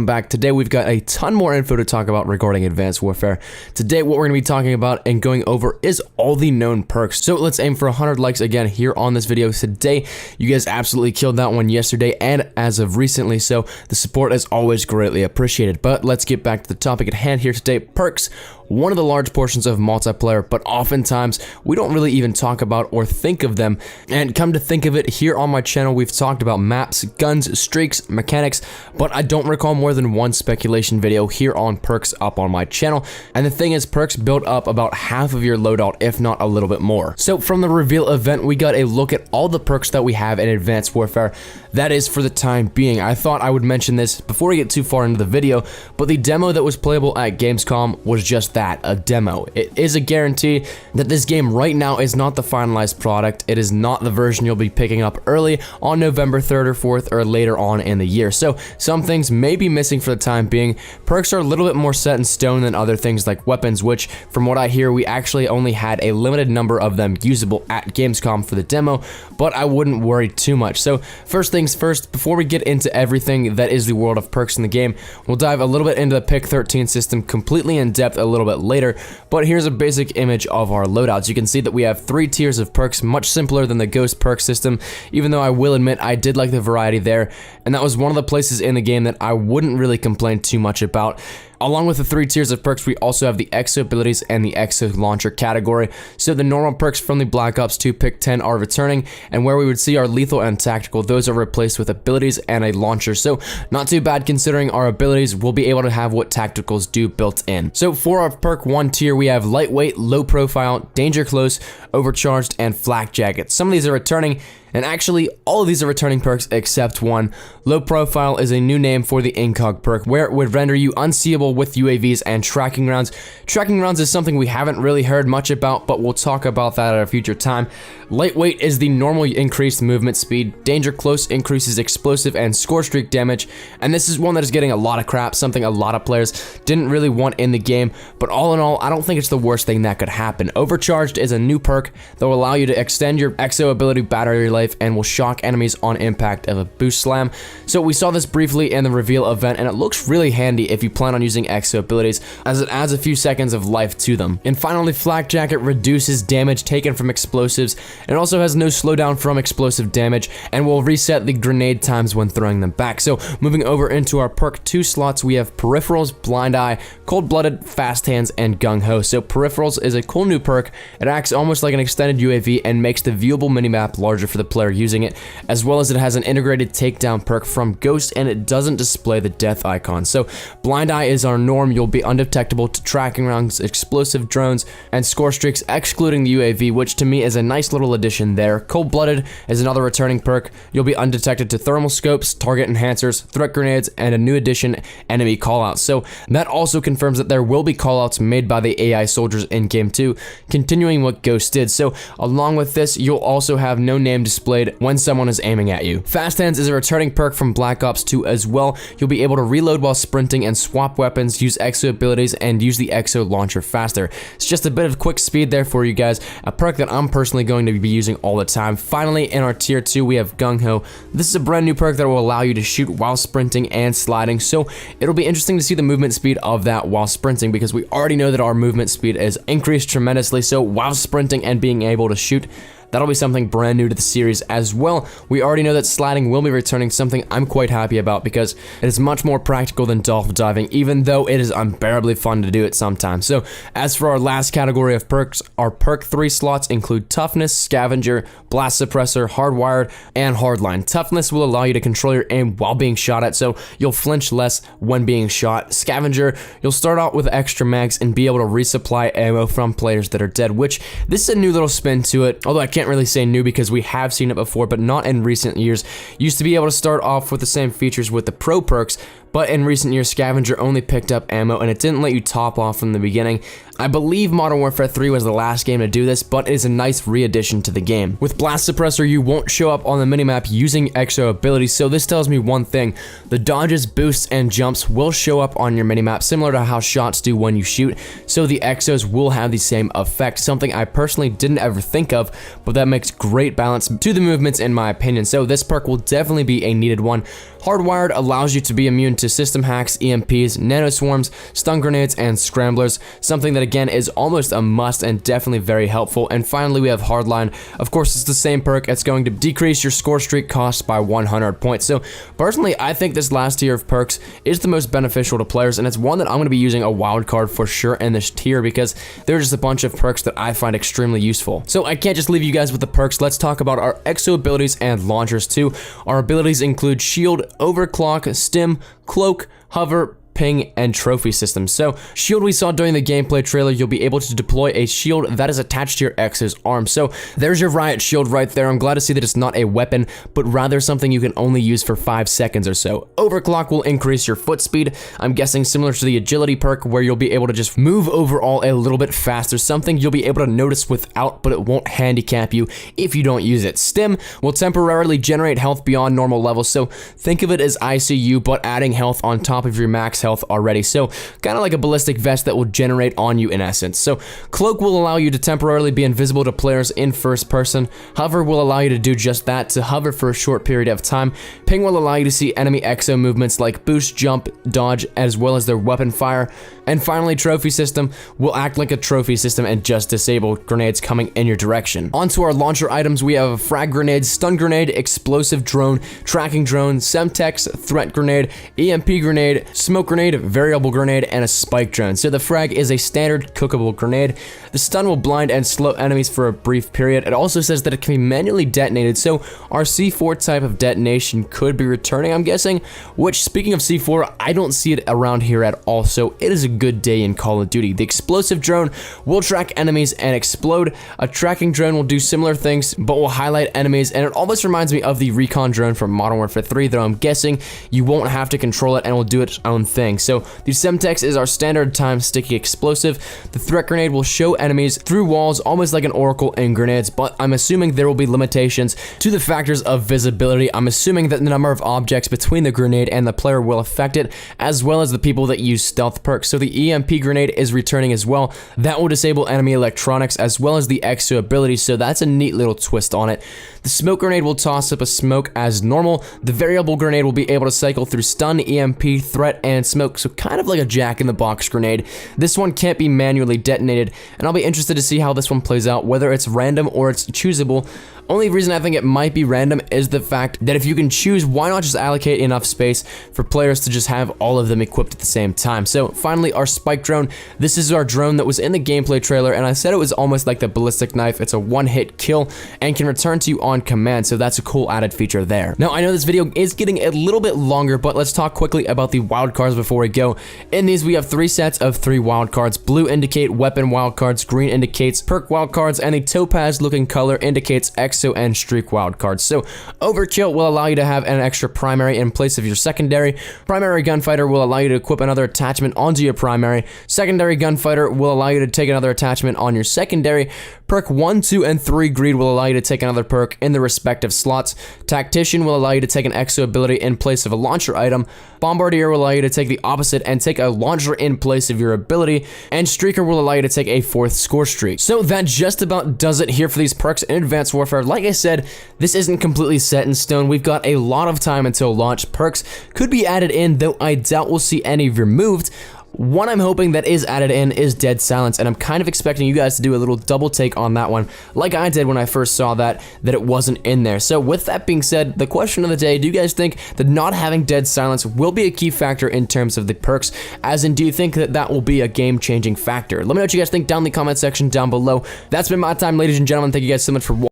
Back. Today we've got a ton more info to talk about regarding Advanced Warfare. Today what we're going to be talking about and going over is all the known perks. So let's aim for 100 likes again here on this video today. You guys absolutely killed that one yesterday and as of recently, so the support is always greatly appreciated. But let's get back to the topic at hand here today. Perks, one of the large portions of multiplayer, but oftentimes we don't really even talk about or think of them. And come to think of it, here on my channel we've talked about maps, guns, streaks, mechanics, but I don't recall more than one speculation video here on perks up on my channel. And the thing is, perks build up about half of your loadout, if not a little bit more. So from the reveal event, we got a look at all the perks that we have in Advanced Warfare. That is for the time being. I thought I would mention this before we get too far into the video, but the demo that was playable at Gamescom was just that, a demo. It is a guarantee that this game right now is not the finalized product. It is not the version you'll be picking up early on November 3rd or 4th or later on in the year. So some things may be missing for the time being. Perks are a little bit more set in stone than other things like weapons, which from what I hear, we actually only had a limited number of them usable at Gamescom for the demo, but I wouldn't worry too much. So first things first, before we get into everything that is the world of perks in the game, we'll dive a little bit into the Pick 13 system completely in depth a little bit later, but here's a basic image of our loadouts. You can see that we have 3 tiers of perks, much simpler than the Ghost perk system, even though I will admit I did like the variety there, and that was one of the places in the game that I wouldn't really complain too much about. Along with the 3 tiers of perks, we also have the Exo abilities and the Exo launcher category. So the normal perks from the Black Ops 2 Pick 10 are returning, and where we would see our lethal and tactical, those are replaced with abilities and a launcher. So not too bad considering our abilities will be able to have what tacticals do built in. So for our perk 1 tier, we have lightweight, low profile, danger close, overcharged, and flak jacket. Some of these are returning, and actually, all of these are returning perks except one. Low profile is a new name for the Incog perk, where it would render you unseeable with UAVs and tracking rounds. Tracking rounds is something we haven't really heard much about, but we'll talk about that at a future time. Lightweight is the normal increased movement speed. Danger close increases explosive and score streak damage, and this is one that is getting a lot of crap, something a lot of players didn't really want in the game, but all in all, I don't think it's the worst thing that could happen. Overcharged is a new perk that will allow you to extend your Exo ability battery life and will shock enemies on impact of a boost slam. So we saw this briefly in the reveal event, and it looks really handy if you plan on using Exo abilities, as it adds a few seconds of life to them. And finally, flak jacket reduces damage taken from explosives, and also has no slowdown from explosive damage, and will reset the grenade times when throwing them back. So moving over into our perk 2 slots, we have peripherals, blind eye, cold-blooded, fast hands, and gung-ho. So peripherals is a cool new perk. It acts almost like an extended UAV and makes the viewable minimap larger for the player using it, as well as it has an integrated takedown perk from Ghost, and it doesn't display the death icon. So blind eye is our norm. You'll be undetectable to tracking rounds, explosive drones, and score streaks, excluding the UAV, which to me is a nice little addition there. Cold-blooded is another returning perk. You'll be undetected to thermal scopes, target enhancers, threat grenades, and a new addition, enemy callouts. So that also confirms that there will be callouts made by the AI soldiers in game 2, continuing what Ghost did. So along with this, you'll also have no name displayed when someone is aiming at you. Fast hands is a returning perk from Black Ops 2 as well. You'll be able to reload while sprinting and swap weapons, use Exo abilities, and use the Exo launcher faster. It's just a bit of quick speed there for you guys, a perk that I'm personally going to be using all the time. Finally, in our tier 2, we have Gung Ho. This is a brand new perk that will allow you to shoot while sprinting and sliding, so it'll be interesting to see the movement speed of that while sprinting, because we already know that our movement speed is increased tremendously, so while sprinting and being able to shoot, that'll be something brand new to the series as well. We already know that sliding will be returning, something I'm quite happy about because it is much more practical than dolphin diving, even though it is unbearably fun to do it sometimes. So as for our last category of perks, our perk 3 slots include Toughness, Scavenger, Blast Suppressor, Hardwired, and Hardline. Toughness will allow you to control your aim while being shot at, so you'll flinch less when being shot. Scavenger, you'll start out with extra mags and be able to resupply ammo from players that are dead, which this is a new little spin to it, although I can't really say new because we have seen it before, but not in recent years. Used to be able to start off with the same features with the pro perks, but in recent years, Scavenger only picked up ammo and it didn't let you top off from the beginning. I believe Modern Warfare 3 was the last game to do this, but it is a nice re-addition to the game. With Blast Suppressor, you won't show up on the minimap using Exo abilities, so this tells me one thing: the dodges, boosts, and jumps will show up on your minimap, similar to how shots do when you shoot, so the Exos will have the same effect, something I personally didn't ever think of, but that makes great balance to the movements in my opinion, so this perk will definitely be a needed one. Hardwired allows you to be immune into system hacks, EMPs, nanoswarms, stun grenades, and scramblers, something that again is almost a must and definitely very helpful. And finally, we have Hardline. Of course, it's the same perk. It's going to decrease your score streak cost by 100 points. So personally, I think this last tier of perks is the most beneficial to players, and it's one that I'm going to be using a wild card for sure in this tier because there's just a bunch of perks that I find extremely useful. So I can't just leave you guys with the perks. Let's talk about our exo abilities and launchers too. Our abilities include Shield, Overclock, Stim, Cloak, Hover, Ping, and trophy systems. So shield, we saw during the gameplay trailer, you'll be able to deploy a shield that is attached to your X's arm. So there's your riot shield right there. I'm glad to see that it's not a weapon, but rather something you can only use for 5 seconds or so. Overclock will increase your foot speed. I'm guessing similar to the agility perk where you'll be able to just move overall a little bit faster, something you'll be able to notice without, but it won't handicap you if you don't use it. Stim will temporarily generate health beyond normal levels. So think of it as ICU, but adding health on top of your max health already. So kind of like a ballistic vest that will generate on you in essence. So Cloak will allow you to temporarily be invisible to players in first person. Hover will allow you to do just that, to hover for a short period of time. Ping will allow you to see enemy exo movements like boost, jump, dodge, as well as their weapon fire. And finally, Trophy System will act like a trophy system and just disable grenades coming in your direction. Onto our launcher items, we have a frag grenade, stun grenade, explosive drone, tracking drone, Semtex, threat grenade, EMP grenade, smoke grenade, variable grenade, and a spike drone. So the frag is a standard cookable grenade. The stun will blind and slow enemies for a brief period. It also says that it can be manually detonated, so our C4 type of detonation could be returning, I'm guessing, which, speaking of C4, I don't see it around here at all, so it is a good day in Call of Duty. The explosive drone will track enemies and explode. A tracking drone will do similar things, but will highlight enemies, and it almost reminds me of the recon drone from Modern Warfare 3, though I'm guessing you won't have to control it and will do its own thing. So the Semtex is our standard time sticky explosive. The threat grenade will show enemies through walls almost like an oracle in grenades, but I'm assuming there will be limitations to the factors of visibility. I'm assuming that the number of objects between the grenade and the player will affect it, as well as the people that use stealth perks. So the EMP grenade is returning as well. That will disable enemy electronics as well as the exo ability, so that's a neat little twist on it. The smoke grenade will toss up a smoke as normal. The variable grenade will be able to cycle through stun, EMP, threat, and smoke, so kind of like a jack-in-the-box grenade. This one can't be manually detonated, and I'll be interested to see how this one plays out, whether it's random or it's choosable. Only reason I think it might be random is the fact that if you can choose, why not just allocate enough space for players to just have all of them equipped at the same time. So finally, our spike drone. This is our drone that was in the gameplay trailer, and I said it was almost like the ballistic knife. It's a one-hit kill and can return to you on command, so that's a cool added feature there. Now, I know this video is getting a little bit longer, but let's talk quickly about the wildcards before we go. In these, we have 3 sets of 3 wildcards. Blue indicate weapon wildcards, green indicates perk wildcards, and the topaz looking color indicates exo and streak wildcards. So Overkill will allow you to have an extra primary in place of your secondary. Primary Gunfighter will allow you to equip another attachment onto your primary. Secondary Gunfighter will allow you to take another attachment on your secondary. Perk 1, 2, and 3 Greed will allow you to take another perk in the respective slots. Tactician will allow you to take an exo ability in place of a launcher item. Bombardier will allow you to take the opposite and take a launcher in place of your ability. And Streaker will allow you to take a 4th score streak. So that just about does it here for these perks in Advanced Warfare. Like I said, this isn't completely set in stone. We've got a lot of time until launch. Perks could be added in, though I doubt we'll see any removed. One I'm hoping that is added in is Dead Silence, and I'm kind of expecting you guys to do a little double take on that one, like I did when I first saw that it wasn't in there. So with that being said, the question of the day, do you guys think that not having Dead Silence will be a key factor in terms of the perks? As in, do you think that that will be a game-changing factor? Let me know what you guys think down in the comment section down below. That's been my time, ladies and gentlemen. Thank you guys so much for watching.